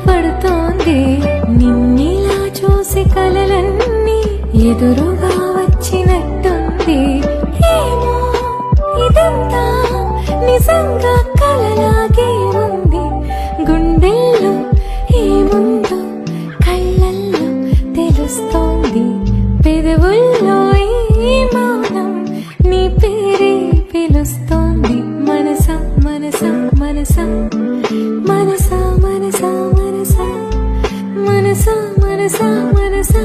పడుతోంది. నిన్నిలా చూసి కలలన్నీ ఎదురుగా వచ్చినట్టుంది. ఏమో ఇదంతా నిజంగా కలలాగే ఉంది. గుండెల్లో ఏముందో కళ్ళల్లో తెలుస్తోంది. పెదవుల్లో ఈ మౌనం నీ పేరే పిలుస్తోంది. మనసా మనసా మనసా మనసా మనసా మనసా మనసా మనసా మనసా